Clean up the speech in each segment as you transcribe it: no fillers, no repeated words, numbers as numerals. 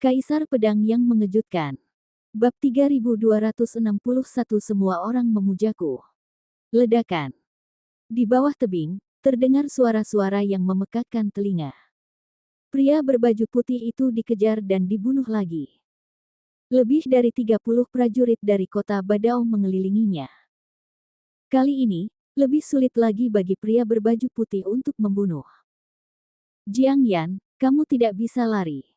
Kaisar Pedang yang Mengejutkan. Bab 3261 Semua orang memujaku. Ledakan. Di bawah tebing, terdengar suara-suara yang memekakkan telinga. Pria berbaju putih itu dikejar dan dibunuh lagi. Lebih dari 30 prajurit dari kota Badao mengelilinginya. Kali ini, lebih sulit lagi bagi pria berbaju putih untuk membunuh. Jiang Yan, kamu tidak bisa lari.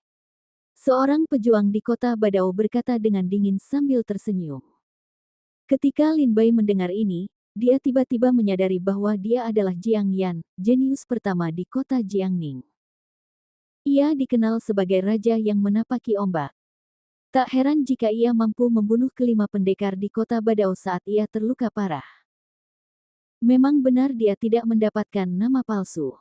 Seorang pejuang di kota Badao berkata dengan dingin sambil tersenyum. Ketika Lin Bai mendengar ini, dia tiba-tiba menyadari bahwa dia adalah Jiang Yan, jenius pertama di kota Jiangning. Ia dikenal sebagai raja yang menapaki ombak. Tak heran jika ia mampu membunuh kelima pendekar di kota Badao saat ia terluka parah. Memang benar dia tidak mendapatkan nama palsu.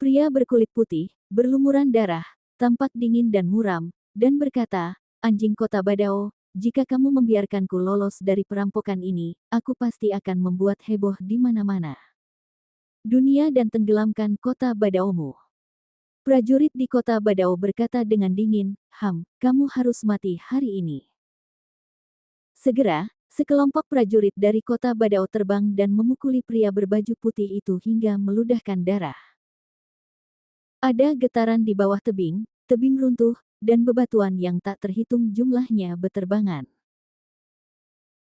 Pria berkulit putih, berlumuran darah, tampak dingin dan muram, dan berkata, "Anjing kota Badao, jika kamu membiarkanku lolos dari perampokan ini, aku pasti akan membuat heboh di mana-mana. Dunia dan tenggelamkan kota Badaomu." Prajurit di kota Badao berkata dengan dingin, kamu harus mati hari ini." Segera, sekelompok prajurit dari kota Badao terbang dan memukuli pria berbaju putih itu hingga meludahkan darah. Ada getaran di bawah tebing, tebing runtuh, dan bebatuan yang tak terhitung jumlahnya beterbangan.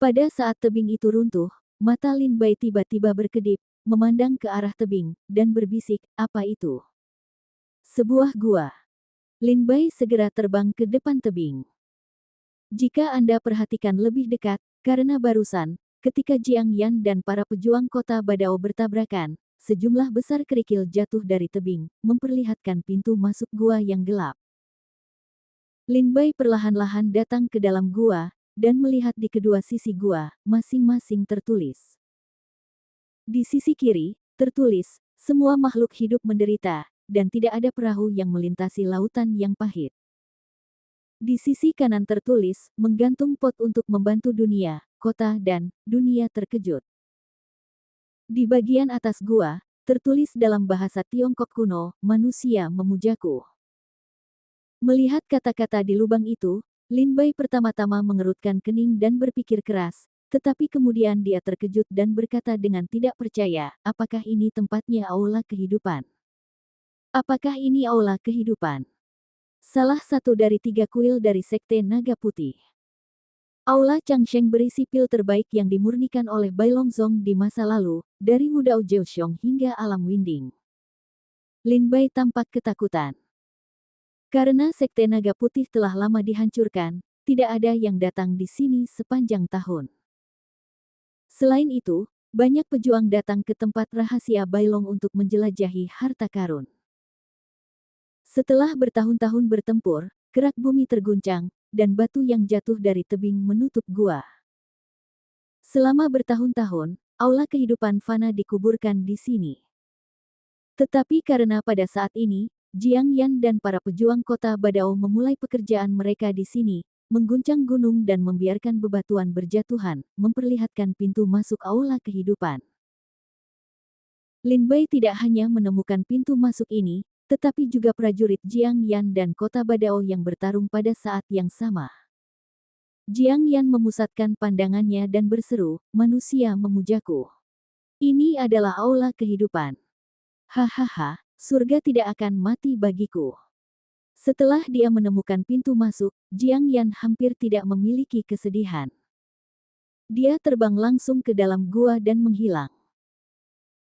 Pada saat tebing itu runtuh, mata Lin Bai tiba-tiba berkedip, memandang ke arah tebing, dan berbisik, "Apa itu?" "Sebuah gua." Lin Bai segera terbang ke depan tebing. Jika Anda perhatikan lebih dekat, karena barusan, ketika Jiang Yan dan para pejuang kota Badao bertabrakan, sejumlah besar kerikil jatuh dari tebing, memperlihatkan pintu masuk gua yang gelap. Lin Bai perlahan-lahan datang ke dalam gua, dan melihat di kedua sisi gua, masing-masing tertulis. Di sisi kiri, tertulis, "Semua makhluk hidup menderita, dan tidak ada perahu yang melintasi lautan yang pahit." Di sisi kanan tertulis, "Menggantung pot untuk membantu dunia, kota dan dunia terkejut." Di bagian atas gua, tertulis dalam bahasa Tiongkok kuno, "Manusia memujaku." Melihat kata-kata di lubang itu, Lin Bai pertama-tama mengerutkan kening dan berpikir keras, tetapi kemudian dia terkejut dan berkata dengan tidak percaya, "Apakah ini tempatnya aula kehidupan? Apakah ini aula kehidupan?" Salah satu dari 3 kuil dari Sekte Naga Putih. Aula Changsheng berisi pil terbaik yang dimurnikan oleh Bai Longzong di masa lalu, dari Wudao Jiuxiong hingga Alam Winding. Lin Bai tampak ketakutan. Karena Sekte Naga Putih telah lama dihancurkan, tidak ada yang datang di sini sepanjang tahun. Selain itu, banyak pejuang datang ke tempat rahasia Bailong untuk menjelajahi harta karun. Setelah bertahun-tahun bertempur, kerak bumi terguncang, dan batu yang jatuh dari tebing menutup gua. Selama bertahun-tahun, aula kehidupan fana dikuburkan di sini. Tetapi karena pada saat ini, Jiang Yan dan para pejuang kota Badao memulai pekerjaan mereka di sini, mengguncang gunung dan membiarkan bebatuan berjatuhan, memperlihatkan pintu masuk aula kehidupan. Lin Bai tidak hanya menemukan pintu masuk ini, tetapi juga prajurit Jiang Yan dan kota Badao yang bertarung pada saat yang sama. Jiang Yan memusatkan pandangannya dan berseru, "Manusia memujaku. Ini adalah aula kehidupan. Hahaha, surga tidak akan mati bagiku." Setelah dia menemukan pintu masuk, Jiang Yan hampir tidak memiliki kesedihan. Dia terbang langsung ke dalam gua dan menghilang.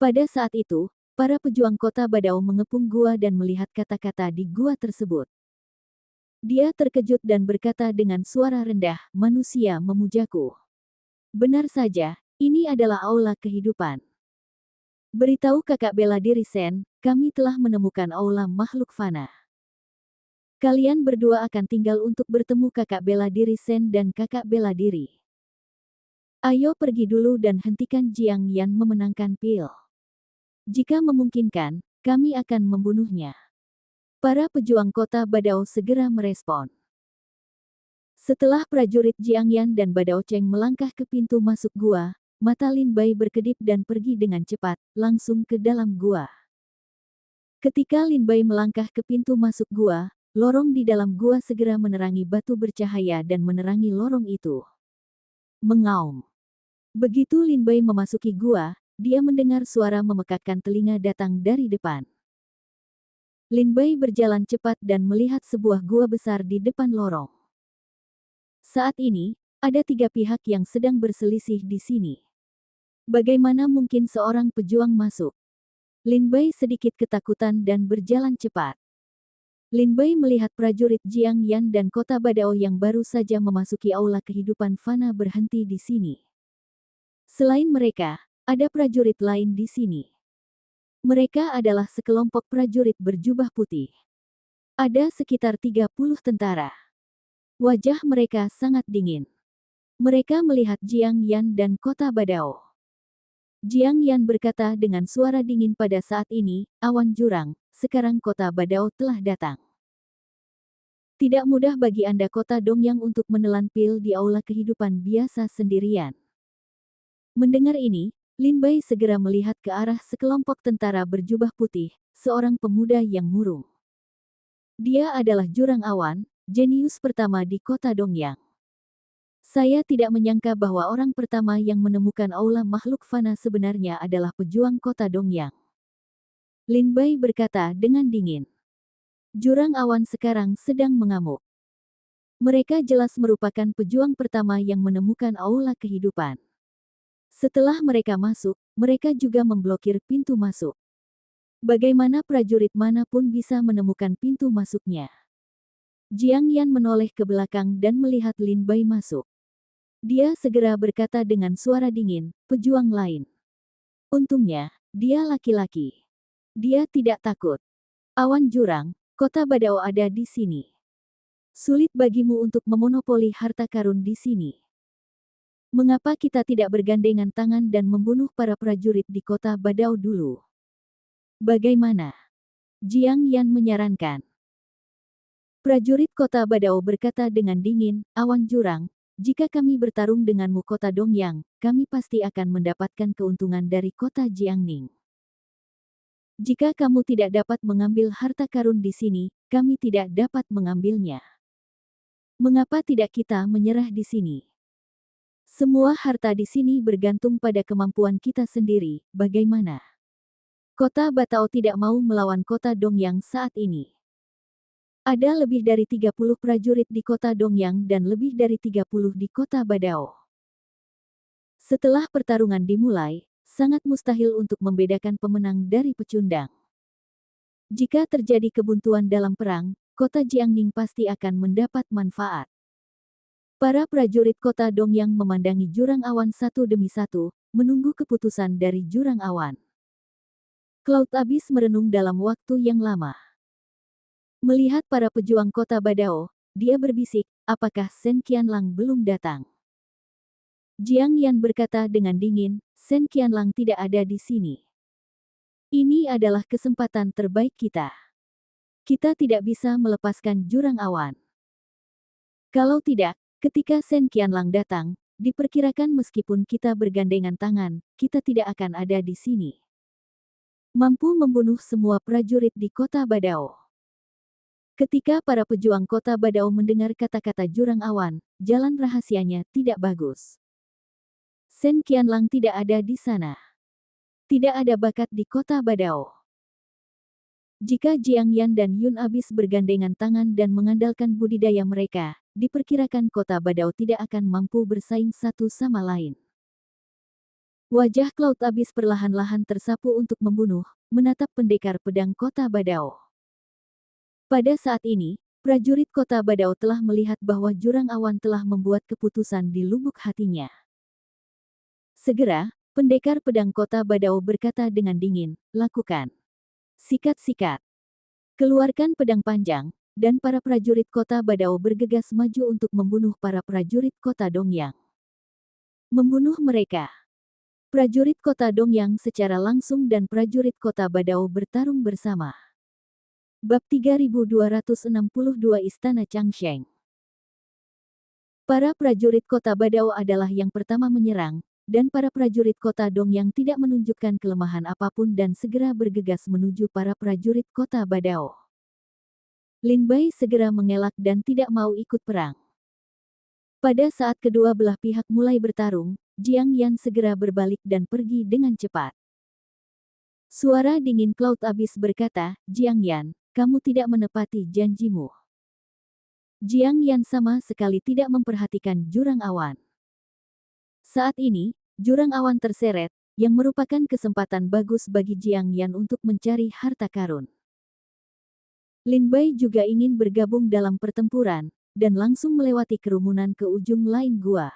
Pada saat itu, para pejuang kota Badao mengepung gua dan melihat kata-kata di gua tersebut. Dia terkejut dan berkata dengan suara rendah, "Manusia memujaku. Benar saja, ini adalah aula kehidupan. Beritahu kakak bela diri Sen, kami telah menemukan aula makhluk fana. Kalian berdua akan tinggal untuk bertemu kakak bela diri Sen dan kakak bela diri. Ayo pergi dulu dan hentikan Jiang Yan memenangkan pil. Jika memungkinkan, kami akan membunuhnya." Para pejuang kota Badao segera merespon. Setelah prajurit Jiang Yan dan Badao Cheng melangkah ke pintu masuk gua, mata Lin Bai berkedip dan pergi dengan cepat, langsung ke dalam gua. Ketika Lin Bai melangkah ke pintu masuk gua, Lorong di dalam gua segera menerangi batu bercahaya dan menerangi lorong itu. Mengaum. Begitu Lin Bei memasuki gua, dia mendengar suara memekakkan telinga datang dari depan. Lin Bei berjalan cepat dan melihat sebuah gua besar di depan lorong. Saat ini, ada 3 pihak yang sedang berselisih di sini. Bagaimana mungkin seorang pejuang masuk? Lin Bei sedikit ketakutan dan berjalan cepat. Lin Bei melihat prajurit Jiang Yan dan kota Badao yang baru saja memasuki aula kehidupan fana berhenti di sini. Selain mereka, ada prajurit lain di sini. Mereka adalah sekelompok prajurit berjubah putih. Ada sekitar 30 tentara. Wajah mereka sangat dingin. Mereka melihat Jiang Yan dan kota Badao. Jiang Yan berkata dengan suara dingin pada saat ini, awan jurang, sekarang kota Badao telah datang. Tidak mudah bagi Anda kota Dongyang untuk menelan pil di aula kehidupan biasa sendirian. Mendengar ini, Lin Bei segera melihat ke arah sekelompok tentara berjubah putih, seorang pemuda yang murung. Dia adalah Jurang Awan, jenius pertama di kota Dongyang. Saya tidak menyangka bahwa orang pertama yang menemukan aula makhluk fana sebenarnya adalah pejuang kota Dongyang. Lin Bei berkata dengan dingin. Jurang Awan sekarang sedang mengamuk. Mereka jelas merupakan pejuang pertama yang menemukan aula kehidupan. Setelah mereka masuk, mereka juga memblokir pintu masuk. Bagaimana prajurit manapun bisa menemukan pintu masuknya? Jiang Yan menoleh ke belakang dan melihat Lin Bei masuk. Dia segera berkata dengan suara dingin, pejuang lain. Untungnya, dia laki-laki. Dia tidak takut. Awan jurang, kota Badao ada di sini. Sulit bagimu untuk memonopoli harta karun di sini. Mengapa kita tidak bergandengan tangan dan membunuh para prajurit di kota Badao dulu? Bagaimana? Jiang Yan menyarankan. Prajurit kota Badao berkata dengan dingin, awan jurang, jika kami bertarung denganmu kota Dongyang, kami pasti akan mendapatkan keuntungan dari kota Jiangning. Jika kamu tidak dapat mengambil harta karun di sini, kami tidak dapat mengambilnya. Mengapa tidak kita menyerah di sini? Semua harta di sini bergantung pada kemampuan kita sendiri, bagaimana? Kota Batao tidak mau melawan kota Dongyang saat ini. Ada lebih dari 30 prajurit di kota Dongyang dan lebih dari 30 di kota Badao. Setelah pertarungan dimulai, sangat mustahil untuk membedakan pemenang dari pecundang. Jika terjadi kebuntuan dalam perang, kota Jiangning pasti akan mendapat manfaat. Para prajurit kota Dongyang memandangi jurang awan satu demi satu, menunggu keputusan dari jurang awan. Cloud Abyss merenung dalam waktu yang lama. Melihat para pejuang kota Badao, dia berbisik, apakah Sen Qianlang belum datang? Jiang Yan berkata dengan dingin, Sen Qianlang tidak ada di sini. Ini adalah kesempatan terbaik kita. Kita tidak bisa melepaskan jurang awan. Kalau tidak, ketika Sen Qianlang datang, diperkirakan meskipun kita bergandengan tangan, kita tidak akan ada di sini. Mampu membunuh semua prajurit di kota Badao. Ketika para pejuang kota Badao mendengar kata-kata jurang awan, jalan rahasianya tidak bagus. Sen Qianlang tidak ada di sana. Tidak ada bakat di kota Badao. Jika Jiang Yan dan Yun Abyss bergandengan tangan dan mengandalkan budidaya mereka, diperkirakan kota Badao tidak akan mampu bersaing satu sama lain. Wajah Cloud Abyss perlahan-lahan tersapu untuk membunuh, menatap pendekar pedang kota Badao. Pada saat ini, prajurit kota Badao telah melihat bahwa jurang awan telah membuat keputusan di lubuk hatinya. Segera, pendekar pedang kota Badao berkata dengan dingin, lakukan. Sikat-sikat. Keluarkan pedang panjang, dan para prajurit kota Badao bergegas maju untuk membunuh para prajurit kota Dongyang. Membunuh mereka. Prajurit kota Dongyang secara langsung dan prajurit kota Badao bertarung bersama. Bab 3262 Istana Changsheng. Para prajurit kota Badao adalah yang pertama menyerang, dan para prajurit kota Dongyang tidak menunjukkan kelemahan apapun dan segera bergegas menuju para prajurit kota Badao. Lin Bai segera mengelak dan tidak mau ikut perang. Pada saat kedua belah pihak mulai bertarung, Jiang Yan segera berbalik dan pergi dengan cepat. Suara dingin Cloud Abyss berkata, Jiang Yan, kamu tidak menepati janjimu. Jiang Yan sama sekali tidak memperhatikan jurang awan. Saat ini, jurang awan terseret, yang merupakan kesempatan bagus bagi Jiang Yan untuk mencari harta karun. Lin Bai juga ingin bergabung dalam pertempuran, dan langsung melewati kerumunan ke ujung lain gua.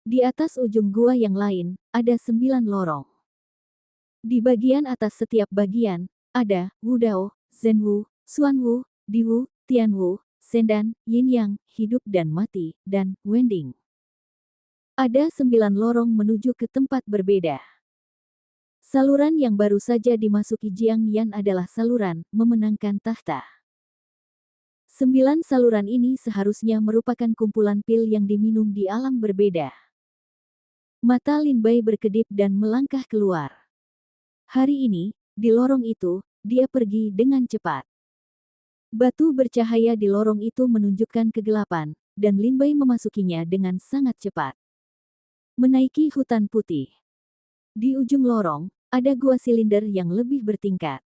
Di atas ujung gua yang lain, ada 9 lorong. Di bagian atas setiap bagian, ada Wu Dao, Zhen Wu, Xuan Wu, Di Wu, Tian Wu, Sendan, Yin Yang, hidup dan mati, dan Wending. Ada 9 lorong menuju ke tempat berbeda. Saluran yang baru saja dimasuki Jiang Yan adalah saluran memenangkan tahta. 9 saluran ini seharusnya merupakan kumpulan pil yang diminum di alam berbeda. Mata Lin Bai berkedip dan melangkah keluar. Hari ini, di lorong itu, dia pergi dengan cepat. Batu bercahaya di lorong itu menunjukkan kegelapan, dan Lin Bai memasukinya dengan sangat cepat. Menaiki hutan putih. Di ujung lorong, ada gua silinder yang lebih bertingkat.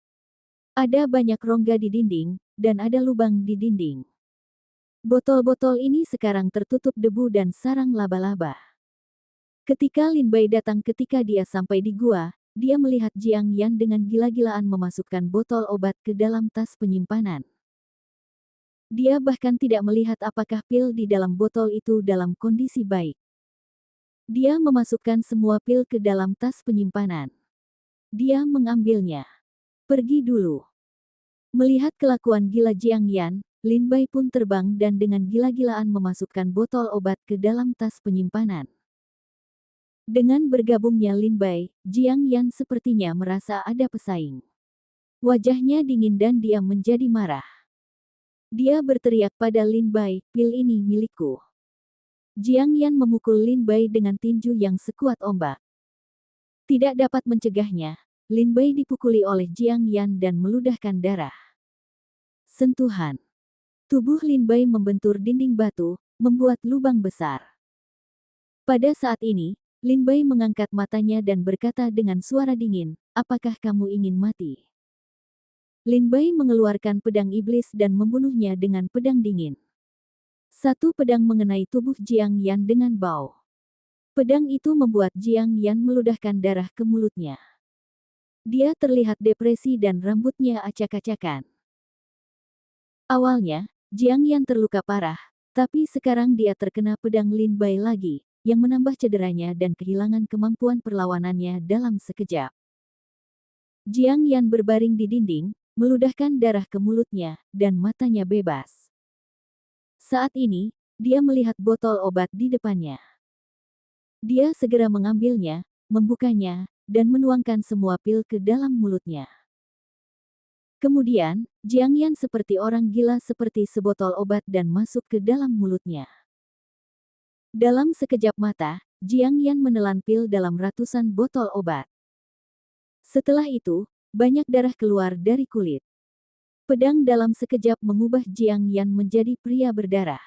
Ada banyak rongga di dinding, dan ada lubang di dinding. Botol-botol ini sekarang tertutup debu dan sarang laba-laba. Ketika Lin Bai datang ketika dia sampai di gua, dia melihat Jiang Yan dengan gila-gilaan memasukkan botol obat ke dalam tas penyimpanan. Dia bahkan tidak melihat apakah pil di dalam botol itu dalam kondisi baik. Dia memasukkan semua pil ke dalam tas penyimpanan. Dia mengambilnya. Pergi dulu. Melihat kelakuan gila Jiang Yan, Lin Bai pun terbang dan dengan gila-gilaan memasukkan botol obat ke dalam tas penyimpanan. Dengan bergabungnya Lin Bai, Jiang Yan sepertinya merasa ada pesaing. Wajahnya dingin dan dia menjadi marah. Dia berteriak pada Lin Bai, pil ini milikku. Jiang Yan memukul Lin Bai dengan tinju yang sekuat ombak. Tidak dapat mencegahnya, Lin Bai dipukuli oleh Jiang Yan dan meludahkan darah. Sentuhan. Tubuh Lin Bai membentur dinding batu, membuat lubang besar. Pada saat ini, Lin Bai mengangkat matanya dan berkata dengan suara dingin, apakah kamu ingin mati? Lin Bai mengeluarkan pedang iblis dan membunuhnya dengan pedang dingin. Satu pedang mengenai tubuh Jiang Yan dengan bau. Pedang itu membuat Jiang Yan meludahkan darah ke mulutnya. Dia terlihat depresi dan rambutnya acak-acakan. Awalnya, Jiang Yan terluka parah, tapi sekarang dia terkena pedang Lin Bai lagi, yang menambah cederanya dan kehilangan kemampuan perlawanannya dalam sekejap. Jiang Yan berbaring di dinding, meludahkan darah ke mulutnya, dan matanya bebas. Saat ini, dia melihat botol obat di depannya. Dia segera mengambilnya, membukanya, dan menuangkan semua pil ke dalam mulutnya. Kemudian, Jiang Yan seperti orang gila seperti sebotol obat dan masuk ke dalam mulutnya. Dalam sekejap mata, Jiang Yan menelan pil dalam ratusan botol obat. Setelah itu, banyak darah keluar dari kulit. Pedang dalam sekejap mengubah Jiang Yan menjadi pria berdarah.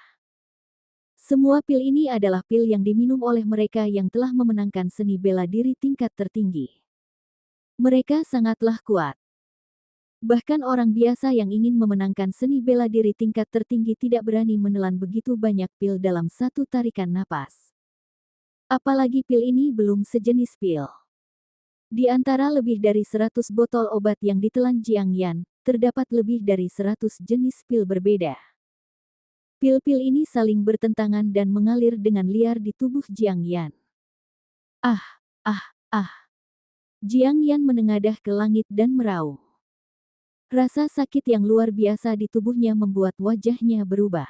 Semua pil ini adalah pil yang diminum oleh mereka yang telah memenangkan seni bela diri tingkat tertinggi. Mereka sangatlah kuat. Bahkan orang biasa yang ingin memenangkan seni bela diri tingkat tertinggi tidak berani menelan begitu banyak pil dalam satu tarikan napas. Apalagi pil ini belum sejenis pil. Di antara lebih dari 100 botol obat yang ditelan Jiang Yan, terdapat lebih dari 100 jenis pil berbeda. Pil-pil ini saling bertentangan dan mengalir dengan liar di tubuh Jiang Yan. Ah, ah, ah. Jiang Yan menengadah ke langit dan meraung. Rasa sakit yang luar biasa di tubuhnya membuat wajahnya berubah.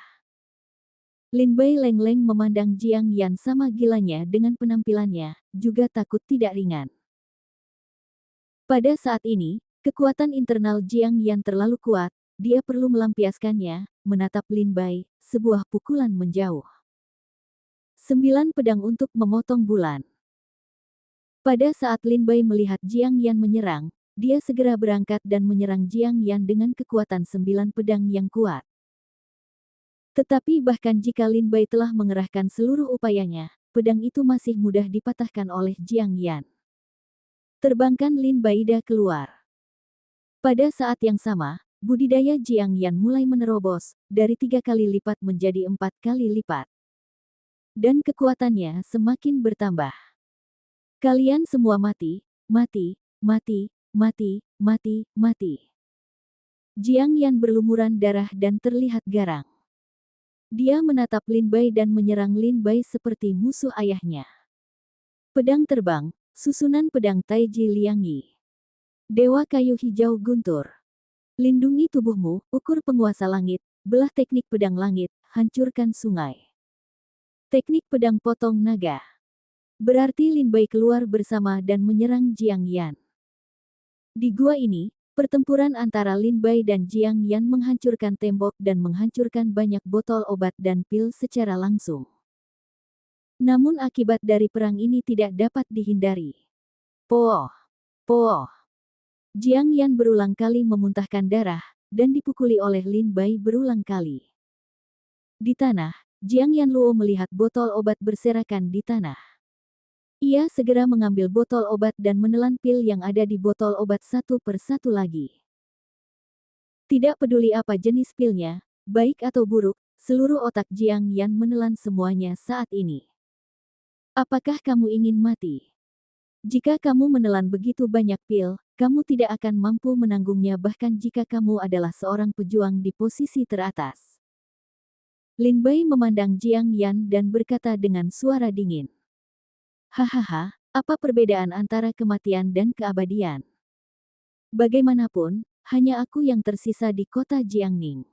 Lin Bai leng-leng memandang Jiang Yan sama gilanya dengan penampilannya, juga takut tidak ringan. Pada saat ini, kekuatan internal Jiang Yan terlalu kuat, dia perlu melampiaskannya, menatap Lin Bai, sebuah pukulan menjauh. 9 pedang untuk memotong bulan. Pada saat Lin Bai melihat Jiang Yan menyerang, dia segera berangkat dan menyerang Jiang Yan dengan kekuatan 9 pedang yang kuat. Tetapi bahkan jika Lin Bai telah mengerahkan seluruh upayanya, pedang itu masih mudah dipatahkan oleh Jiang Yan. Terbangkan Lin Baida keluar. Pada saat yang sama, budidaya Jiang Yan mulai menerobos, dari 3 kali lipat menjadi 4 kali lipat. Dan kekuatannya semakin bertambah. Kalian semua mati, mati, mati, mati, mati, mati. Jiang Yan berlumuran darah dan terlihat garang. Dia menatap Lin Bai dan menyerang Lin Bai seperti musuh ayahnya. Pedang terbang, susunan pedang Taiji Liangyi. Dewa kayu hijau guntur. Lindungi tubuhmu, ukur penguasa langit, belah teknik pedang langit, hancurkan sungai. Teknik pedang potong naga. Berarti Lin Bai keluar bersama dan menyerang Jiang Yan. Di gua ini, pertempuran antara Lin Bai dan Jiang Yan menghancurkan tembok dan menghancurkan banyak botol obat dan pil secara langsung. Namun akibat dari perang ini tidak dapat dihindari. Poh! Poh! Jiang Yan berulang kali memuntahkan darah, dan dipukuli oleh Lin Bai berulang kali. Di tanah, Jiang Yan Luo melihat botol obat berserakan di tanah. Ia segera mengambil botol obat dan menelan pil yang ada di botol obat satu per satu lagi. Tidak peduli apa jenis pilnya, baik atau buruk, seluruh otak Jiang Yan menelan semuanya saat ini. Apakah kamu ingin mati? Jika kamu menelan begitu banyak pil, kamu tidak akan mampu menanggungnya bahkan jika kamu adalah seorang pejuang di posisi teratas. Lin Bai memandang Jiang Yan dan berkata dengan suara dingin. Hahaha, apa perbedaan antara kematian dan keabadian? Bagaimanapun, hanya aku yang tersisa di kota Jiangning.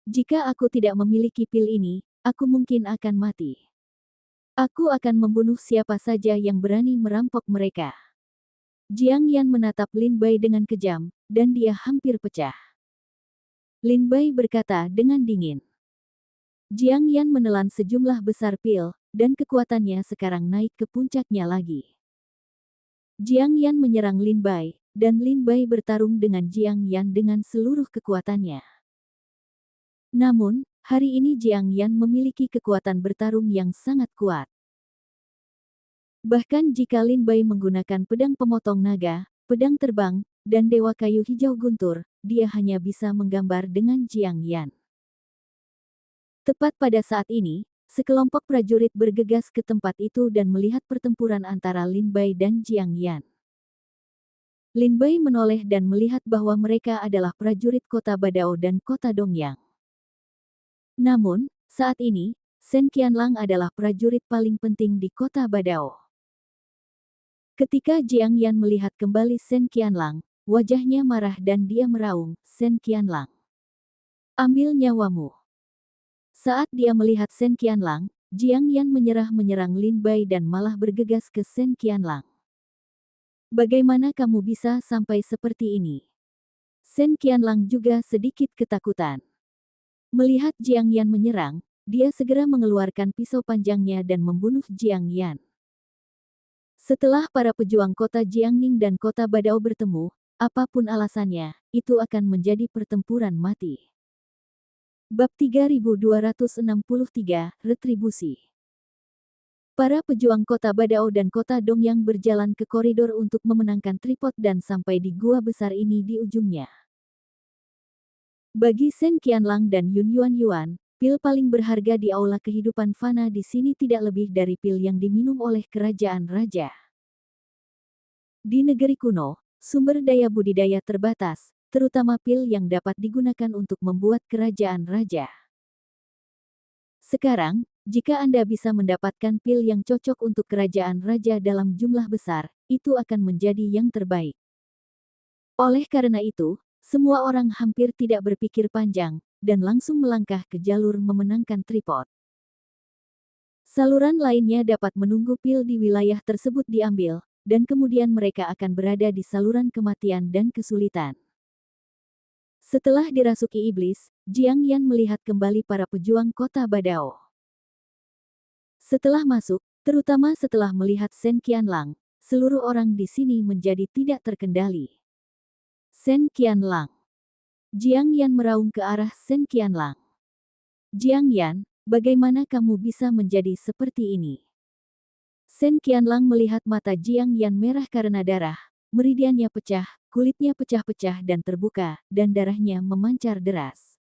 Jika aku tidak memiliki pil ini, aku mungkin akan mati. Aku akan membunuh siapa saja yang berani merampok mereka. Jiang Yan menatap Lin Bai dengan kejam, dan dia hampir pecah. Lin Bai berkata dengan dingin. Jiang Yan menelan sejumlah besar pil, dan kekuatannya sekarang naik ke puncaknya lagi. Jiang Yan menyerang Lin Bai, dan Lin Bai bertarung dengan Jiang Yan dengan seluruh kekuatannya. Namun, hari ini Jiang Yan memiliki kekuatan bertarung yang sangat kuat. Bahkan jika Lin Bai menggunakan pedang pemotong naga, pedang terbang, dan dewa kayu hijau guntur, dia hanya bisa menggambar dengan Jiang Yan. Tepat pada saat ini, sekelompok prajurit bergegas ke tempat itu dan melihat pertempuran antara Lin Bai dan Jiang Yan. Lin Bai menoleh dan melihat bahwa mereka adalah prajurit kota Badao dan kota Dongyang. Namun, saat ini, Shen Qianlang adalah prajurit paling penting di kota Badao. Ketika Jiang Yan melihat kembali Shen Qianlang, wajahnya marah dan dia meraung, Shen Qianlang. Ambil nyawamu. Saat dia melihat Shen Qianlang, Jiang Yan menyerang Lin Bai dan malah bergegas ke Shen Qianlang. Bagaimana kamu bisa sampai seperti ini? Shen Qianlang juga sedikit ketakutan. Melihat Jiang Yan menyerang, dia segera mengeluarkan pisau panjangnya dan membunuh Jiang Yan. Setelah para pejuang kota Jiangning dan kota Badao bertemu, apapun alasannya, itu akan menjadi pertempuran mati. Bab 3263, Retribusi. Para pejuang kota Badao dan kota Dongyang berjalan ke koridor untuk memenangkan tripod dan sampai di gua besar ini di ujungnya. Bagi Shen Qianlang dan Yun Yuan, pil paling berharga di aula kehidupan fana di sini tidak lebih dari pil yang diminum oleh kerajaan raja. Di negeri kuno, sumber daya budidaya terbatas, terutama pil yang dapat digunakan untuk membuat kerajaan raja. Sekarang, jika Anda bisa mendapatkan pil yang cocok untuk kerajaan raja dalam jumlah besar, itu akan menjadi yang terbaik. Oleh karena itu, semua orang hampir tidak berpikir panjang, dan langsung melangkah ke jalur memenangkan tripod. Saluran lainnya dapat menunggu pil di wilayah tersebut diambil, dan kemudian mereka akan berada di saluran kematian dan kesulitan. Setelah dirasuki iblis, Jiang Yan melihat kembali para pejuang kota Badao. Setelah masuk, terutama setelah melihat Shen Qianlang, seluruh orang di sini menjadi tidak terkendali. Sen Qianlang. Jiang Yan meraung ke arah Sen Qianlang. Jiang Yan, bagaimana kamu bisa menjadi seperti ini? Sen Qianlang melihat mata Jiang Yan merah karena darah, meridiannya pecah, kulitnya pecah-pecah dan terbuka, dan darahnya memancar deras.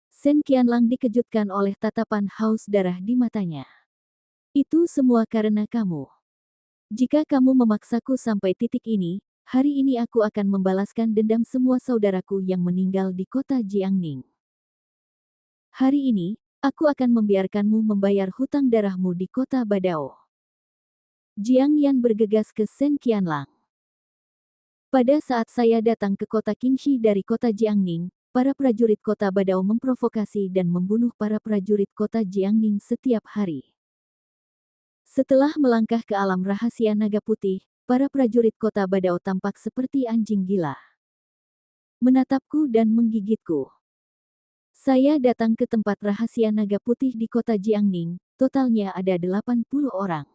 Sen Qianlang dikejutkan oleh tatapan haus darah di matanya. Itu semua karena kamu. Jika kamu memaksaku sampai titik ini, hari ini aku akan membalaskan dendam semua saudaraku yang meninggal di kota Jiangning. Hari ini, aku akan membiarkanmu membayar hutang darahmu di kota Badao. Jiang Yan bergegas ke Sen Qianlang. Pada saat saya datang ke kota Qingxi dari kota Jiangning, para prajurit kota Badao memprovokasi dan membunuh para prajurit kota Jiangning setiap hari. Setelah melangkah ke alam rahasia naga putih, para prajurit kota Badao tampak seperti anjing gila. Menatapku dan menggigitku. Saya datang ke tempat rahasia naga putih di kota Jiangning, totalnya ada 80 orang.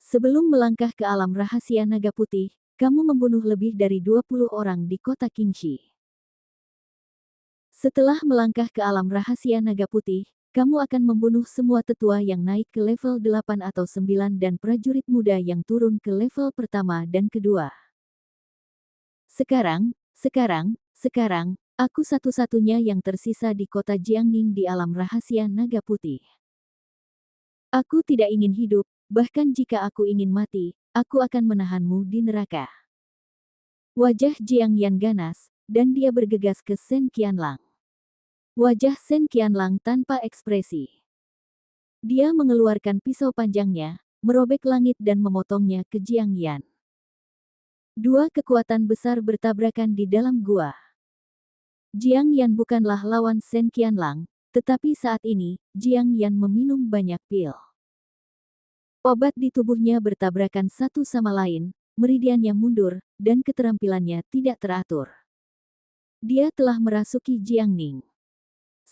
Sebelum melangkah ke alam rahasia naga putih, kamu membunuh lebih dari 20 orang di kota Qingxi. Setelah melangkah ke alam rahasia naga putih, kamu akan membunuh semua tetua yang naik ke level 8 atau 9 dan prajurit muda yang turun ke level pertama dan kedua. Sekarang, aku satu-satunya yang tersisa di kota Jiangning di alam rahasia naga putih. Aku tidak ingin hidup, bahkan jika aku ingin mati, aku akan menahanmu di neraka. Wajah Jiang Yan ganas, dan dia bergegas ke Sen Qianlang. Wajah Sen Qianlang tanpa ekspresi. Dia mengeluarkan pisau panjangnya, merobek langit dan memotongnya ke Jiang Yan. Dua kekuatan besar bertabrakan di dalam gua. Jiang Yan bukanlah lawan Sen Qianlang, tetapi saat ini, Jiang Yan meminum banyak pil. Obat di tubuhnya bertabrakan satu sama lain, meridiannya mundur, dan keterampilannya tidak teratur. Dia telah merasuki Jiangning.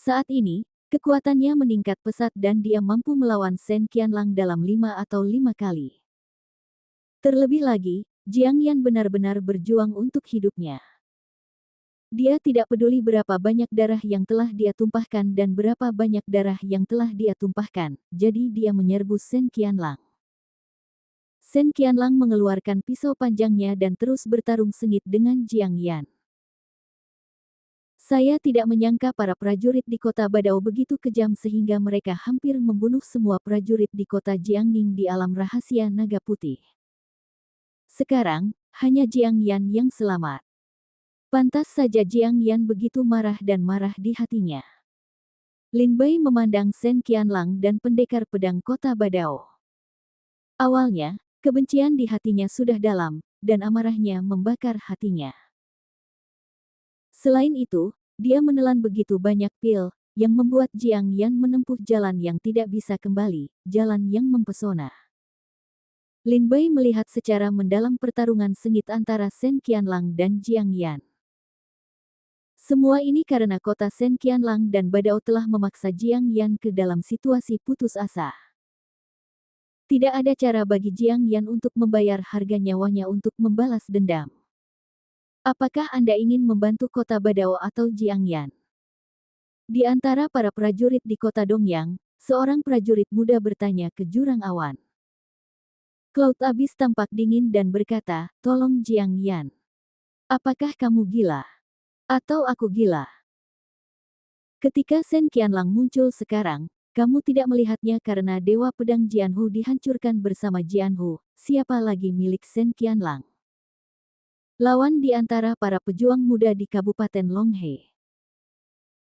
Saat ini, kekuatannya meningkat pesat dan dia mampu melawan Sen Qianlang dalam 5 atau 5 kali. Terlebih lagi, Jiang Yan benar-benar berjuang untuk hidupnya. Dia tidak peduli berapa banyak darah yang telah dia tumpahkan dan berapa banyak darah yang telah dia tumpahkan, jadi dia menyerbu Sen Qianlang. Sen Qianlang mengeluarkan pisau panjangnya dan terus bertarung sengit dengan Jiang Yan. Saya tidak menyangka para prajurit di kota Badao begitu kejam sehingga mereka hampir membunuh semua prajurit di kota Jiangning di alam rahasia naga putih. Sekarang, hanya Jiang Yan yang selamat. Pantas saja Jiang Yan begitu marah dan marah di hatinya. Lin Bei memandang Sen Qianlang dan pendekar pedang kota Badao. Awalnya, kebencian di hatinya sudah dalam, dan amarahnya membakar hatinya. Selain itu, dia menelan begitu banyak pil, yang membuat Jiang Yan menempuh jalan yang tidak bisa kembali, jalan yang mempesona. Lin Bei melihat secara mendalam pertarungan sengit antara Sen Qianlang dan Jiang Yan. Semua ini karena kota Sen Qianlang dan Badao telah memaksa Jiang Yan ke dalam situasi putus asa. Tidak ada cara bagi Jiang Yan untuk membayar harga nyawanya untuk membalas dendam. Apakah Anda ingin membantu kota Badao atau Jiang Yan? Di antara para prajurit di kota Dongyang, seorang prajurit muda bertanya ke Jurang Awan. Cloud Abyss tampak dingin dan berkata, "Tolong Jiang Yan. Apakah kamu gila? Atau aku gila?" Ketika Sen Qianlang muncul sekarang, kamu tidak melihatnya karena Dewa Pedang Jianhu dihancurkan bersama Jianhu, siapa lagi milik Sen Qianlang? Lawan di antara para pejuang muda di Kabupaten Longhe.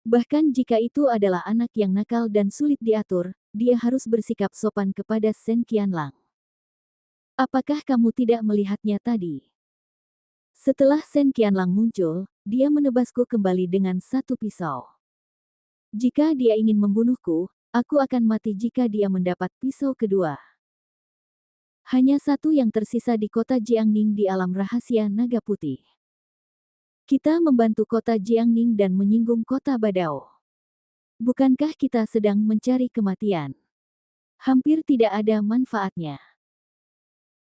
Bahkan jika itu adalah anak yang nakal dan sulit diatur, dia harus bersikap sopan kepada Sen Qianlang. Apakah kamu tidak melihatnya tadi? Setelah Sen Qianlang muncul, dia menebasku kembali dengan satu pisau. Jika dia ingin membunuhku, aku akan mati jika dia mendapat pisau kedua. Hanya satu yang tersisa di kota Jiangning di alam rahasia naga putih. Kita membantu kota Jiangning dan menyinggung kota Badao. Bukankah kita sedang mencari kematian? Hampir tidak ada manfaatnya.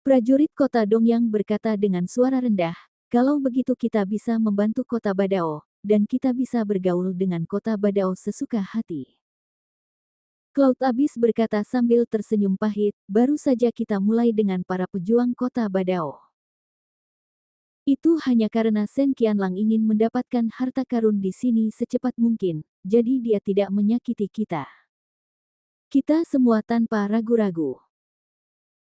Prajurit kota Dongyang berkata dengan suara rendah, Kalau begitu kita bisa membantu kota Badao, dan kita bisa bergaul dengan kota Badao sesuka hati. Cloud Abyss berkata sambil tersenyum pahit, baru saja kita mulai dengan para pejuang kota Badao. Itu hanya karena Shen Qianlang ingin mendapatkan harta karun di sini secepat mungkin, jadi dia tidak menyakiti kita. Kita semua tanpa ragu-ragu.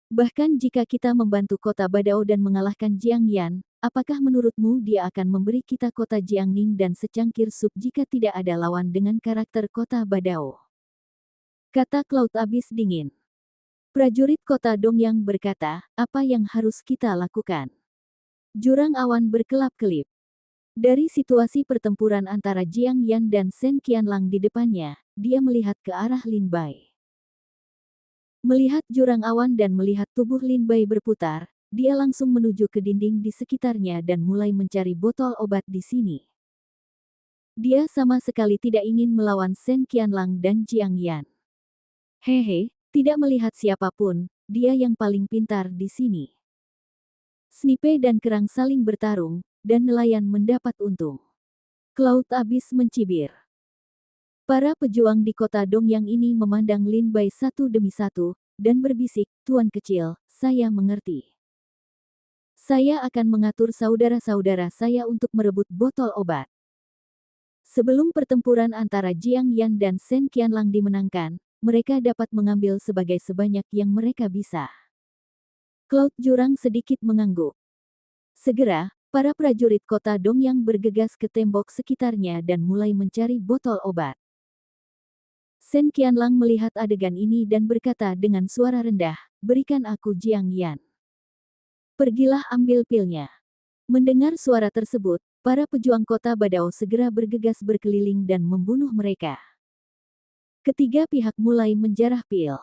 Bahkan jika kita membantu kota Badao dan mengalahkan Jiang Yan, apakah menurutmu dia akan memberi kita kota Jiangning dan secangkir sup jika tidak ada lawan dengan karakter kota Badao? Kata Cloud Abyss dingin. Prajurit kota Dongyang berkata, apa yang harus kita lakukan? Jurang awan berkelap-kelip. Dari situasi pertempuran antara Jiang Yan dan Shen Qianlang di depannya, dia melihat ke arah Lin Bai. Melihat jurang awan dan melihat tubuh Lin Bai berputar, dia langsung menuju ke dinding di sekitarnya dan mulai mencari botol obat di sini. Dia sama sekali tidak ingin melawan Shen Qianlang dan Jiang Yan. Hehe, tidak melihat siapapun, dia yang paling pintar di sini. Snipe dan kerang saling bertarung, dan nelayan mendapat untung. Cloud Abyss mencibir. Para pejuang di kota Dongyang ini memandang Lin Bai satu demi satu, dan berbisik, Tuan kecil, saya mengerti. Saya akan mengatur saudara-saudara saya untuk merebut botol obat. Sebelum pertempuran antara Jiang Yan dan Shen Qianlang dimenangkan, mereka dapat mengambil sebanyak yang mereka bisa. Cloud Jurang sedikit mengangguk. Segera, para prajurit kota Dongyang bergegas ke tembok sekitarnya dan mulai mencari botol obat. Shen Qianlang melihat adegan ini dan berkata dengan suara rendah, berikan aku Jiang Yan. Pergilah ambil pilnya. Mendengar suara tersebut, para pejuang kota Badao segera bergegas berkeliling dan membunuh mereka. Ketiga pihak mulai menjarah pil.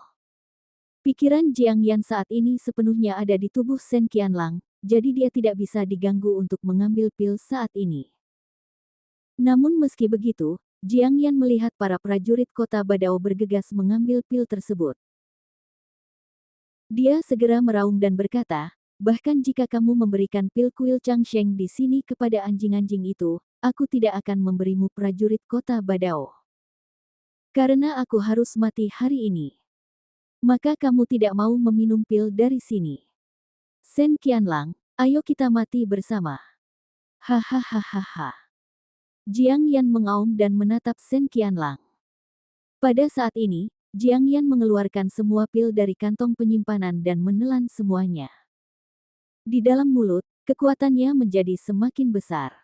Pikiran Jiang Yan saat ini sepenuhnya ada di tubuh Shen Qianlang, jadi dia tidak bisa diganggu untuk mengambil pil saat ini. Namun meski begitu, Jiang Yan melihat para prajurit kota Badao bergegas mengambil pil tersebut. Dia segera meraung dan berkata, bahkan jika kamu memberikan pil kuil Changsheng di sini kepada anjing-anjing itu, aku tidak akan memberimu prajurit kota Badao. Karena aku harus mati hari ini. Maka kamu tidak mau meminum pil dari sini. Shen Qianlang, ayo kita mati bersama. Hahaha. Jiang Yan mengaum dan menatap Shen Qianlang. Pada saat ini, Jiang Yan mengeluarkan semua pil dari kantong penyimpanan dan menelan semuanya. Di dalam mulut, kekuatannya menjadi semakin besar.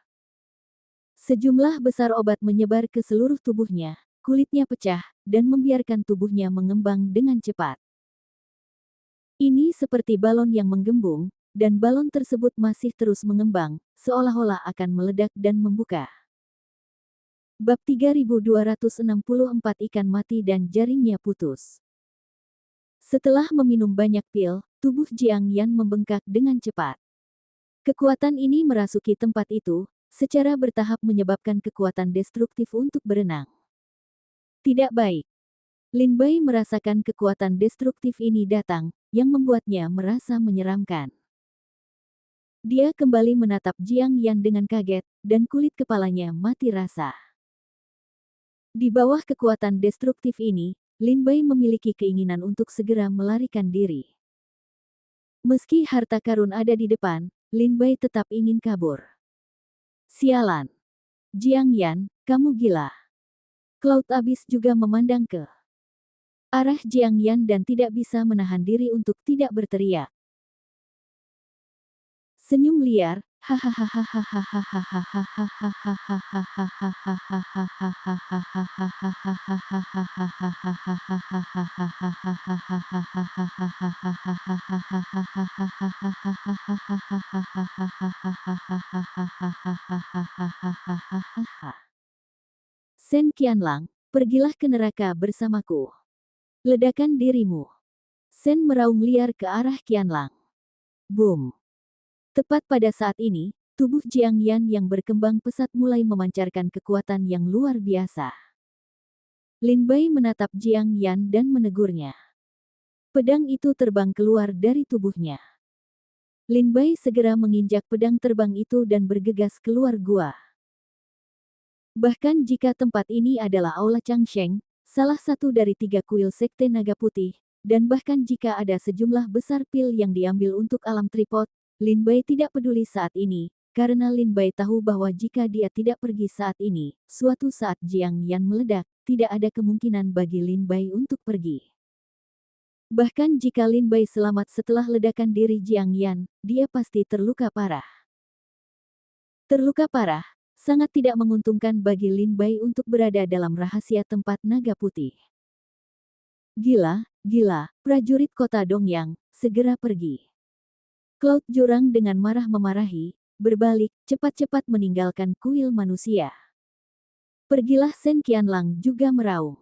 Sejumlah besar obat menyebar ke seluruh tubuhnya, kulitnya pecah, dan membiarkan tubuhnya mengembang dengan cepat. Ini seperti balon yang menggembung, dan balon tersebut masih terus mengembang, seolah-olah akan meledak dan membuka. Bab 3264 Ikan mati dan jaringnya putus. Setelah meminum banyak pil, tubuh Jiang Yan membengkak dengan cepat. Kekuatan ini merasuki tempat itu, secara bertahap menyebabkan kekuatan destruktif untuk berenang. Tidak baik. Lin Bai merasakan kekuatan destruktif ini datang, yang membuatnya merasa menyeramkan. Dia kembali menatap Jiang Yan dengan kaget, dan kulit kepalanya mati rasa. Di bawah kekuatan destruktif ini, Lin Bai memiliki keinginan untuk segera melarikan diri. Meski harta karun ada di depan, Lin Bai tetap ingin kabur. Sialan. Jiang Yan, kamu gila. Cloud Abyss juga memandang ke arah Jiang Yan dan tidak bisa menahan diri untuk tidak berteriak. Senyum liar, Shen Qianlang, pergilah ke neraka bersamaku. Ledakan dirimu. Shen meraung liar ke arah Qianlang. Boom. Tepat pada saat ini, tubuh Jiang Yan yang berkembang pesat mulai memancarkan kekuatan yang luar biasa. Lin Bai menatap Jiang Yan dan menegurnya. Pedang itu terbang keluar dari tubuhnya. Lin Bai segera menginjak pedang terbang itu dan bergegas keluar gua. Bahkan jika tempat ini adalah Aula Changsheng, salah satu dari 3 kuil Sekte Naga Putih, dan bahkan jika ada sejumlah besar pil yang diambil untuk alam tripod, Lin Bai tidak peduli saat ini, karena Lin Bai tahu bahwa jika dia tidak pergi saat ini, suatu saat Jiang Yan meledak, tidak ada kemungkinan bagi Lin Bai untuk pergi. Bahkan jika Lin Bai selamat setelah ledakan diri Jiang Yan, dia pasti terluka parah. Terluka parah, sangat tidak menguntungkan bagi Lin Bai untuk berada dalam rahasia tempat naga putih. Gila, prajurit kota Dongyang, segera pergi. Cloud Jurang dengan marah memarahi, berbalik, cepat-cepat meninggalkan kuil manusia. Pergilah Sen Qianlang juga meraung.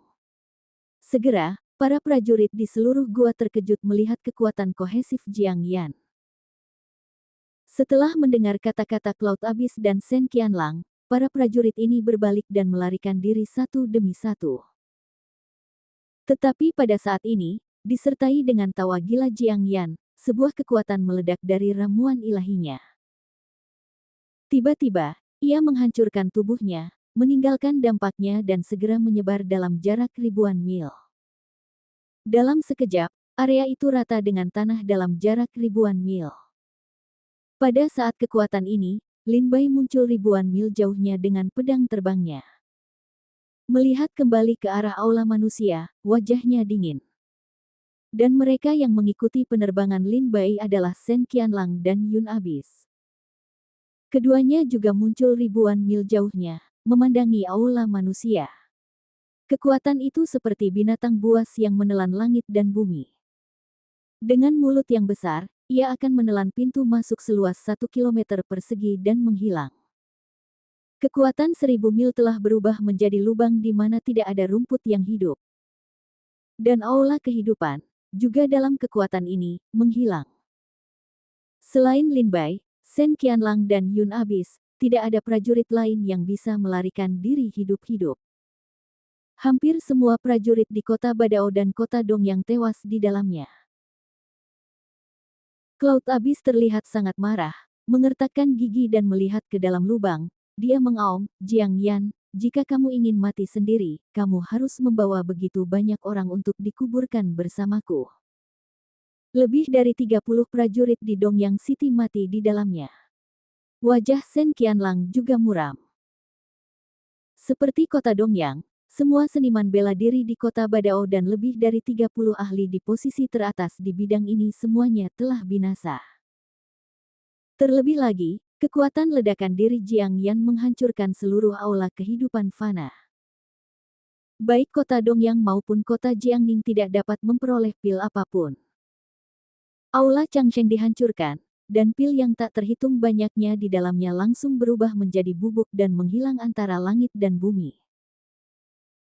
Segera, para prajurit di seluruh gua terkejut melihat kekuatan kohesif Jiang Yan. Setelah mendengar kata-kata Cloud Abyss dan Sen Qianlang, para prajurit ini berbalik dan melarikan diri satu demi satu. Tetapi pada saat ini, disertai dengan tawa gila Jiang Yan, sebuah kekuatan meledak dari ramuan ilahinya. Tiba-tiba, ia menghancurkan tubuhnya, meninggalkan dampaknya dan segera menyebar dalam jarak ribuan mil. Dalam sekejap, area itu rata dengan tanah dalam jarak ribuan mil. Pada saat kekuatan ini, Lin Bai muncul ribuan mil jauhnya dengan pedang terbangnya. Melihat kembali ke arah aula manusia, wajahnya dingin. Dan mereka yang mengikuti penerbangan Lin Bai adalah Sen Qianlang dan Yun Abyss. Keduanya juga muncul ribuan mil jauhnya, memandangi aula manusia. Kekuatan itu seperti binatang buas yang menelan langit dan bumi. Dengan mulut yang besar, ia akan menelan pintu masuk seluas 1 kilometer persegi dan menghilang. Kekuatan 1000 mil telah berubah menjadi lubang di mana tidak ada rumput yang hidup. Dan aula kehidupan, juga dalam kekuatan ini, menghilang. Selain Lin Bai, Sen Qianlang dan Yun Abyss, tidak ada prajurit lain yang bisa melarikan diri hidup-hidup. Hampir semua prajurit di kota Badao dan kota Dongyang tewas di dalamnya. Cloud Abyss terlihat sangat marah, mengertakkan gigi dan melihat ke dalam lubang. Dia mengaum, Jiang Yan, jika kamu ingin mati sendiri, kamu harus membawa begitu banyak orang untuk dikuburkan bersamaku. Lebih dari 30 prajurit di Dongyang City mati di dalamnya. Wajah Sen Qianlang juga muram. Seperti kota Dongyang, semua seniman bela diri di kota Badao dan lebih dari 30 ahli di posisi teratas di bidang ini semuanya telah binasa. Terlebih lagi, kekuatan ledakan diri Jiang Yan menghancurkan seluruh aula kehidupan fana. Baik kota Dongyang maupun kota Jiangning tidak dapat memperoleh pil apapun. Aula Changsheng dihancurkan, dan pil yang tak terhitung banyaknya di dalamnya langsung berubah menjadi bubuk dan menghilang antara langit dan bumi.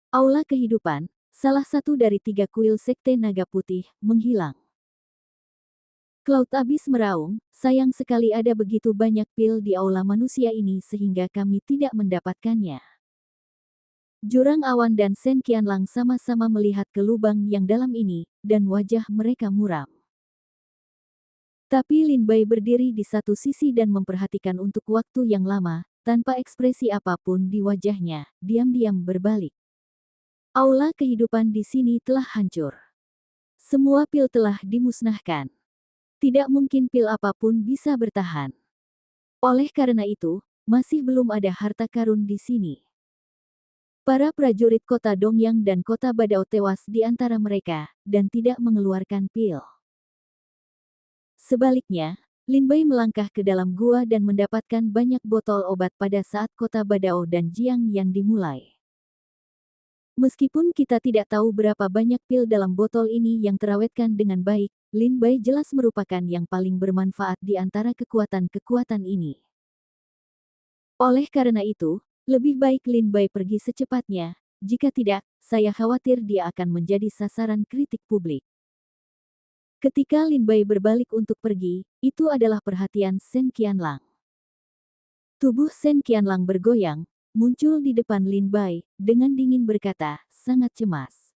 Aula kehidupan, salah satu dari 3 kuil Sekte Naga Putih, menghilang. Cloud Abyss meraung, sayang sekali ada begitu banyak pil di aula manusia ini sehingga kami tidak mendapatkannya. Jurang Awan dan Sen Qianlang sama-sama melihat ke lubang yang dalam ini, dan wajah mereka muram. Tapi Lin Bai berdiri di satu sisi dan memperhatikan untuk waktu yang lama, tanpa ekspresi apapun di wajahnya, diam-diam berbalik. Aula kehidupan di sini telah hancur. Semua pil telah dimusnahkan. Tidak mungkin pil apapun bisa bertahan. Oleh karena itu, masih belum ada harta karun di sini. Para prajurit kota Dongyang dan kota Badao tewas di antara mereka, dan tidak mengeluarkan pil. Sebaliknya, Lin Bai melangkah ke dalam gua dan mendapatkan banyak botol obat pada saat kota Badao dan Jiang Yan dimulai. Meskipun kita tidak tahu berapa banyak pil dalam botol ini yang terawetkan dengan baik, Lin Bai jelas merupakan yang paling bermanfaat di antara kekuatan-kekuatan ini. Oleh karena itu, lebih baik Lin Bai pergi secepatnya, jika tidak, saya khawatir dia akan menjadi sasaran kritik publik. Ketika Lin Bai berbalik untuk pergi, itu adalah perhatian Sen Qianlang. Tubuh Sen Qianlang bergoyang, muncul di depan Lin Bai, dengan dingin berkata, sangat cemas.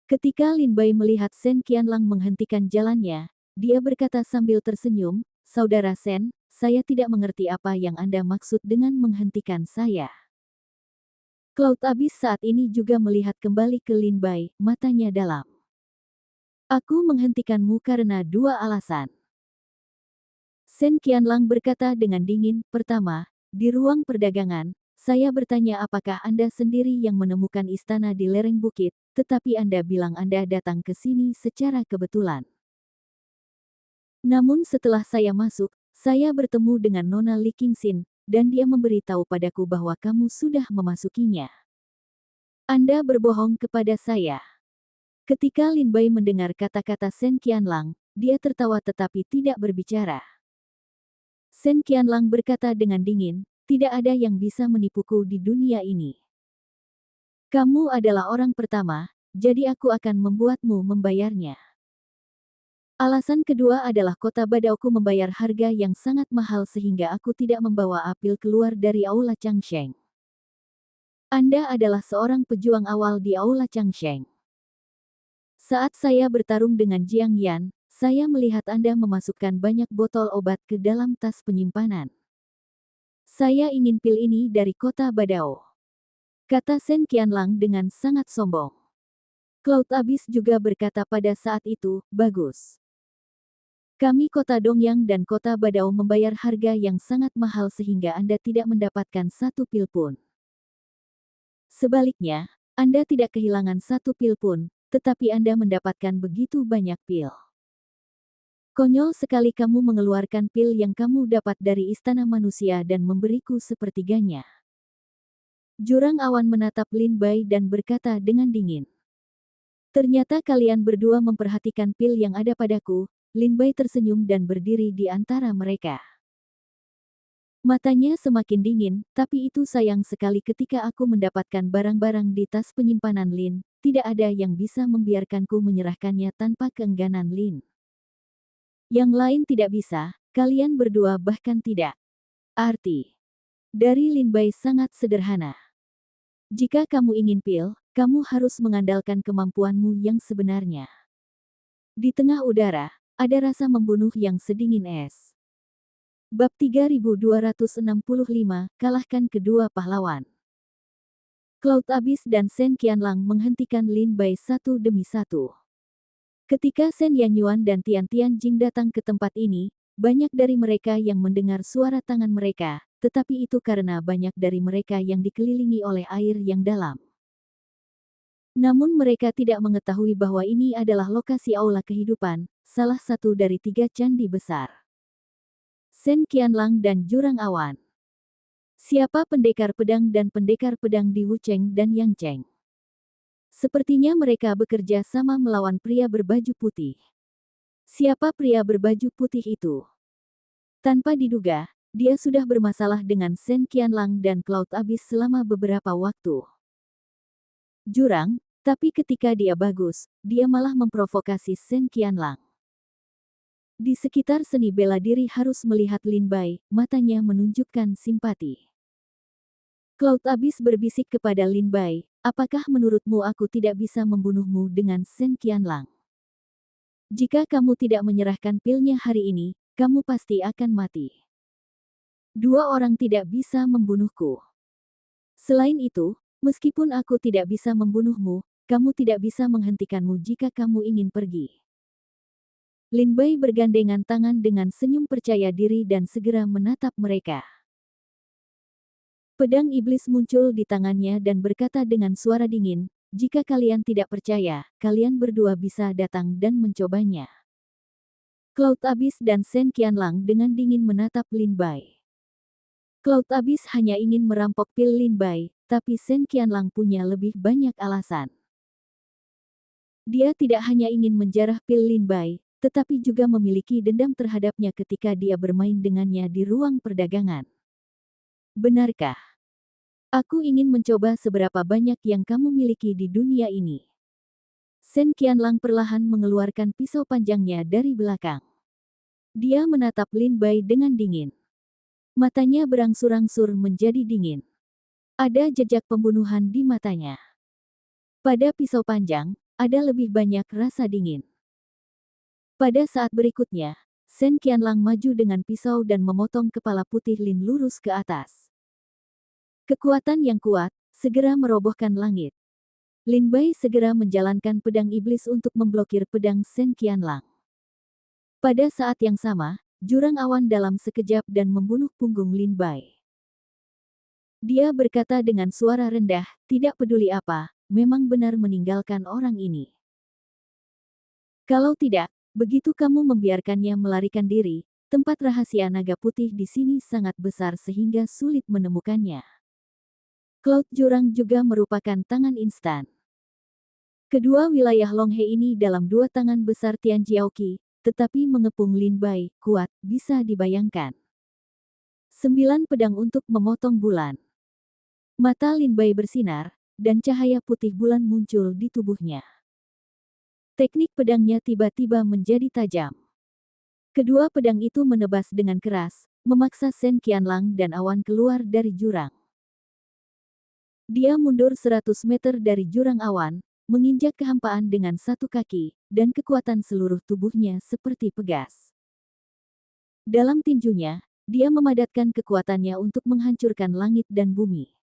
Ketika Lin Bai melihat Sen Qianlang menghentikan jalannya, dia berkata sambil tersenyum, "Saudara Sen, saya tidak mengerti apa yang Anda maksud dengan menghentikan saya." Cloud Abyss saat ini juga melihat kembali ke Lin Bai, matanya dalam. "Aku menghentikanmu karena dua alasan." Sen Qianlang berkata dengan dingin, "Pertama, di ruang perdagangan, saya bertanya apakah Anda sendiri yang menemukan istana di lereng bukit, tetapi Anda bilang Anda datang ke sini secara kebetulan. Namun setelah saya masuk, saya bertemu dengan Nona Li Qingxin, dan dia memberitahu padaku bahwa kamu sudah memasukinya. Anda berbohong kepada saya." Ketika Lin Bai mendengar kata-kata Sen Qianlang, dia tertawa tetapi tidak berbicara. Sen Qianlang berkata dengan dingin, "Tidak ada yang bisa menipuku di dunia ini. Kamu adalah orang pertama, jadi aku akan membuatmu membayarnya." Alasan kedua adalah kota Badauku membayar harga yang sangat mahal sehingga aku tidak membawa apel keluar dari Aula Changsheng. Anda adalah seorang pejuang awal di Aula Changsheng. Saat saya bertarung dengan Jiang Yan, saya melihat Anda memasukkan banyak botol obat ke dalam tas penyimpanan. Saya ingin pil ini dari kota Badao, kata Sen Qianlang dengan sangat sombong. Cloud Abyss juga berkata pada saat itu, "Bagus. Kami kota Dongyang dan kota Badao membayar harga yang sangat mahal sehingga Anda tidak mendapatkan satu pil pun. Sebaliknya, Anda tidak kehilangan satu pil pun, tetapi Anda mendapatkan begitu banyak pil. Konyol sekali kamu mengeluarkan pil yang kamu dapat dari istana manusia dan memberiku sepertiganya." Jurang Awan menatap Lin Bai dan berkata dengan dingin, "Ternyata kalian berdua memperhatikan pil yang ada padaku." Lin Bai tersenyum dan berdiri di antara mereka. Matanya semakin dingin, "Tapi itu sayang sekali ketika aku mendapatkan barang-barang di tas penyimpanan Lin, tidak ada yang bisa membiarkanku menyerahkannya tanpa keengganan Lin. Yang lain tidak bisa, kalian berdua bahkan tidak." Arti dari Lin Bai sangat sederhana. Jika kamu ingin pil, kamu harus mengandalkan kemampuanmu yang sebenarnya. Di tengah udara, ada rasa membunuh yang sedingin es. Bab 3265, kalahkan kedua pahlawan. Cloud Abyss dan Sen Qianlang menghentikan Lin Bai satu demi satu. Ketika Sen Yanyuan dan Tian Tianjing datang ke tempat ini, banyak dari mereka yang mendengar suara tangan mereka, tetapi itu karena banyak dari mereka yang dikelilingi oleh air yang dalam. Namun mereka tidak mengetahui bahwa ini adalah lokasi aula kehidupan, salah satu dari 3 candi besar. Sen Qianlang dan Jurang Awan. Siapa pendekar pedang dan pendekar pedang di Wucheng dan Yangcheng? Sepertinya mereka bekerja sama melawan pria berbaju putih. Siapa pria berbaju putih itu? Tanpa diduga, dia sudah bermasalah dengan Sen Qianlang dan Cloud Abyss selama beberapa waktu. Jurang, tapi ketika dia bagus, dia malah memprovokasi Sen Qianlang. Di sekitar seni bela diri harus melihat Lin Bai, matanya menunjukkan simpati. Cloud Abyss berbisik kepada Lin Bai, "Apakah menurutmu aku tidak bisa membunuhmu dengan Sen Qianlang? Jika kamu tidak menyerahkan pilnya hari ini, kamu pasti akan mati. Dua orang tidak bisa membunuhku. Selain itu, meskipun aku tidak bisa membunuhmu, kamu tidak bisa menghentikanmu jika kamu ingin pergi." Lin Bai bergandengan tangan dengan senyum percaya diri dan segera menatap mereka. Pedang iblis muncul di tangannya dan berkata dengan suara dingin, "Jika kalian tidak percaya, kalian berdua bisa datang dan mencobanya." Cloud Abyss dan Sen Qianlang dengan dingin menatap Lin Bai. Cloud Abyss hanya ingin merampok pil Lin Bai, tapi Sen Qianlang punya lebih banyak alasan. Dia tidak hanya ingin menjarah pil Lin Bai, tetapi juga memiliki dendam terhadapnya ketika dia bermain dengannya di ruang perdagangan. "Benarkah? Aku ingin mencoba seberapa banyak yang kamu miliki di dunia ini." Sen Qianlang perlahan mengeluarkan pisau panjangnya dari belakang. Dia menatap Lin Bai dengan dingin. Matanya berangsur-angsur menjadi dingin. Ada jejak pembunuhan di matanya. Pada pisau panjang, ada lebih banyak rasa dingin. Pada saat berikutnya, Sen Qianlang maju dengan pisau dan memotong kepala putih Lin lurus ke atas. Kekuatan yang kuat segera merobohkan langit. Lin Bai segera menjalankan pedang iblis untuk memblokir pedang Sen Qianlang. Pada saat yang sama, jurang awan dalam sekejap dan membunuh punggung Lin Bai. Dia berkata dengan suara rendah, tidak peduli apa, memang benar meninggalkan orang ini. Kalau tidak, begitu kamu membiarkannya melarikan diri, tempat rahasia naga putih di sini sangat besar sehingga sulit menemukannya. Cloud Jurang juga merupakan tangan instan. Kedua wilayah Longhe ini dalam dua tangan besar Tian Jiaoqi, tetapi mengepung Lin Bai, kuat, bisa dibayangkan. 9 pedang untuk memotong bulan. Mata Lin Bai bersinar, dan cahaya putih bulan muncul di tubuhnya. Teknik pedangnya tiba-tiba menjadi tajam. Kedua pedang itu menebas dengan keras, memaksa Sen Qianlang dan awan keluar dari jurang. Dia mundur 100 meter dari jurang awan, menginjak kehampaan dengan satu kaki, dan kekuatan seluruh tubuhnya seperti pegas. Dalam tinjunya, dia memadatkan kekuatannya untuk menghancurkan langit dan bumi.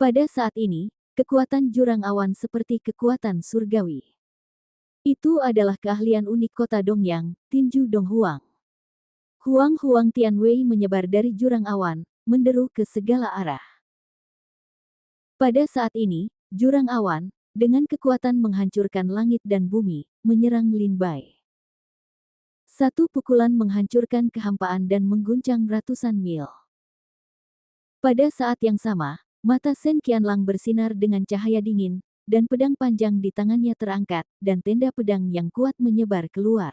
Pada saat ini, kekuatan jurang awan seperti kekuatan surgawi. Itu adalah keahlian unik kota Dongyang, tinju Donghuang. Huang Huang Tianwei menyebar dari jurang awan, menderu ke segala arah. Pada saat ini, jurang awan, dengan kekuatan menghancurkan langit dan bumi, menyerang Lin Bai. Satu pukulan menghancurkan kehampaan dan mengguncang ratusan mil. Pada saat yang sama, mata Sen Qianlang bersinar dengan cahaya dingin, dan pedang panjang di tangannya terangkat, dan tenda pedang yang kuat menyebar keluar.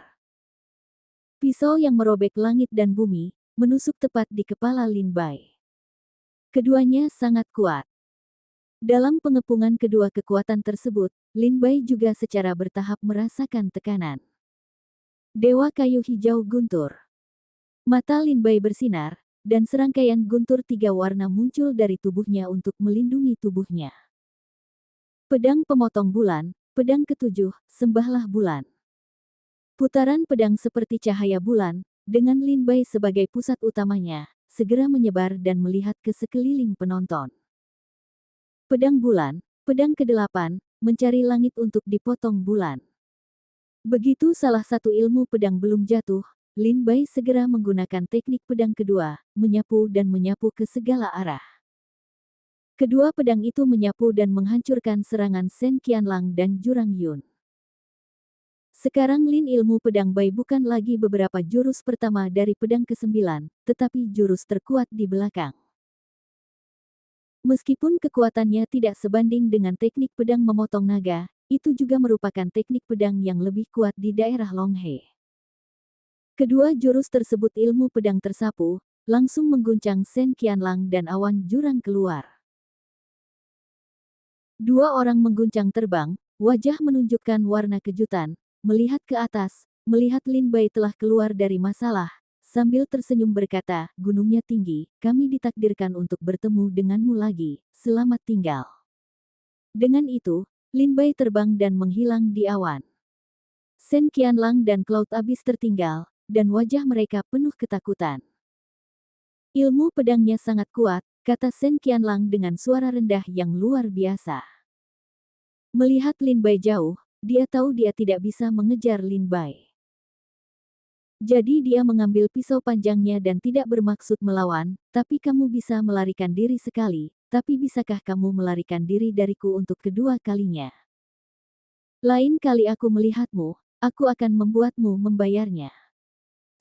Pisau yang merobek langit dan bumi, menusuk tepat di kepala Lin Bai. Keduanya sangat kuat. Dalam pengepungan kedua kekuatan tersebut, Lin Bai juga secara bertahap merasakan tekanan. Dewa kayu hijau guntur. Mata Lin Bai bersinar, dan serangkaian guntur 3 warna muncul dari tubuhnya untuk melindungi tubuhnya. Pedang pemotong bulan, pedang ketujuh, sembahlah bulan. Putaran pedang seperti cahaya bulan, dengan Lin Bai sebagai pusat utamanya, segera menyebar dan melihat ke sekeliling penonton. Pedang bulan, pedang ke-8, mencari langit untuk dipotong bulan. Begitu salah satu ilmu pedang belum jatuh, Lin Bai segera menggunakan teknik pedang kedua, menyapu dan menyapu ke segala arah. Kedua pedang itu menyapu dan menghancurkan serangan Sen Qianlang dan Jurang Yun. Sekarang Lin ilmu pedang Bai bukan lagi beberapa jurus pertama dari pedang ke-9, tetapi jurus terkuat di belakang. Meskipun kekuatannya tidak sebanding dengan teknik pedang memotong naga, itu juga merupakan teknik pedang yang lebih kuat di daerah Longhe. Kedua jurus tersebut ilmu pedang tersapu, langsung mengguncang Sen Qianlang dan awan jurang keluar. Dua orang mengguncang terbang, wajah menunjukkan warna kejutan, melihat ke atas, melihat Lin Bai telah keluar dari masalah, sambil tersenyum berkata, gunungnya tinggi, kami ditakdirkan untuk bertemu denganmu lagi, selamat tinggal. Dengan itu, Lin Bai terbang dan menghilang di awan. Sen Qianlang dan Cloud Abyss tertinggal, dan wajah mereka penuh ketakutan. Ilmu pedangnya sangat kuat, kata Sen Qianlang dengan suara rendah yang luar biasa. Melihat Lin Bai jauh, dia tahu dia tidak bisa mengejar Lin Bai. Jadi dia mengambil pisau panjangnya dan tidak bermaksud melawan, tapi kamu bisa melarikan diri sekali, tapi bisakah kamu melarikan diri dariku untuk kedua kalinya? Lain kali aku melihatmu, aku akan membuatmu membayarnya.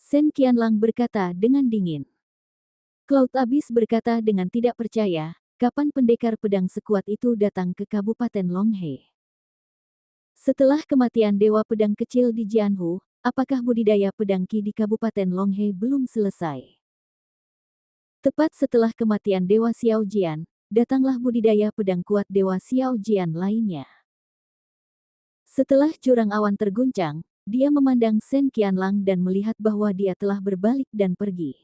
Sen Qianlang berkata dengan dingin. Cloud Abyss berkata dengan tidak percaya, kapan pendekar pedang sekuat itu datang ke Kabupaten Longhe? Setelah kematian Dewa Pedang Kecil di Jianhu, apakah budidaya pedang Qi di Kabupaten Longhe belum selesai? Tepat setelah kematian Dewa Xiao Jian, datanglah budidaya pedang kuat Dewa Xiao Jian lainnya. Setelah jurang awan terguncang, dia memandang Sen Qianlang dan melihat bahwa dia telah berbalik dan pergi.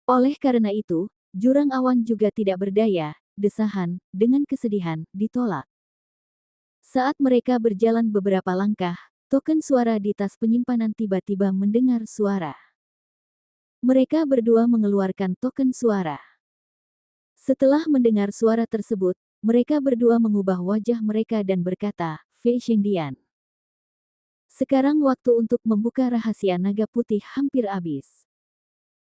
Oleh karena itu, jurang awan juga tidak berdaya, desahan, dengan kesedihan, ditolak. Saat mereka berjalan beberapa langkah, Token suara di tas penyimpanan tiba-tiba mendengar suara. Mereka berdua mengeluarkan token suara. Setelah mendengar suara tersebut, mereka berdua mengubah wajah mereka dan berkata, Fei Shengdian. Sekarang waktu untuk membuka rahasia naga putih hampir habis.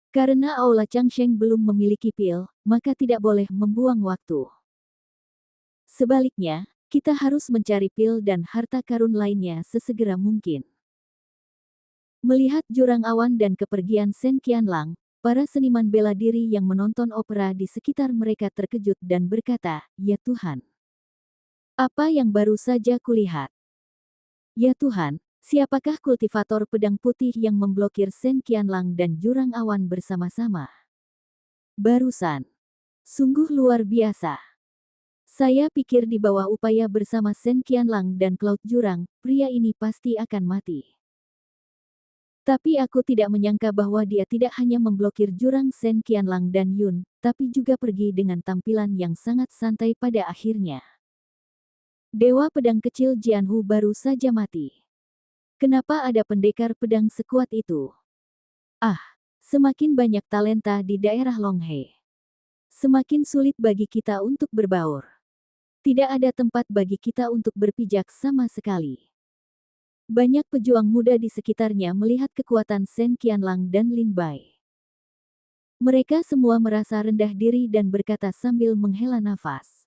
Karena Aula Changsheng belum memiliki pil, maka tidak boleh membuang waktu. Sebaliknya, kita harus mencari pil dan harta karun lainnya sesegera mungkin. Melihat jurang awan dan kepergian Shen Qianlang, para seniman bela diri yang menonton opera di sekitar mereka terkejut dan berkata, "Ya Tuhan, apa yang baru saja kulihat? Ya Tuhan, siapakah kultivator pedang putih yang memblokir Shen Qianlang dan jurang awan bersama-sama? Barusan. Sungguh luar biasa. Saya pikir di bawah upaya bersama Shen Qianlang dan Cloud Jurang, pria ini pasti akan mati. Tapi aku tidak menyangka bahwa dia tidak hanya memblokir jurang Shen Qianlang dan Yun, tapi juga pergi dengan tampilan yang sangat santai pada akhirnya. Dewa pedang kecil Jianhu baru saja mati. Kenapa ada pendekar pedang sekuat itu? Ah, semakin banyak talenta di daerah Longhe. Semakin sulit bagi kita untuk berbaur. Tidak ada tempat bagi kita untuk berpijak sama sekali. Banyak pejuang muda di sekitarnya melihat kekuatan Shen Qianlang dan Lin Bai. Mereka semua merasa rendah diri dan berkata sambil menghela nafas.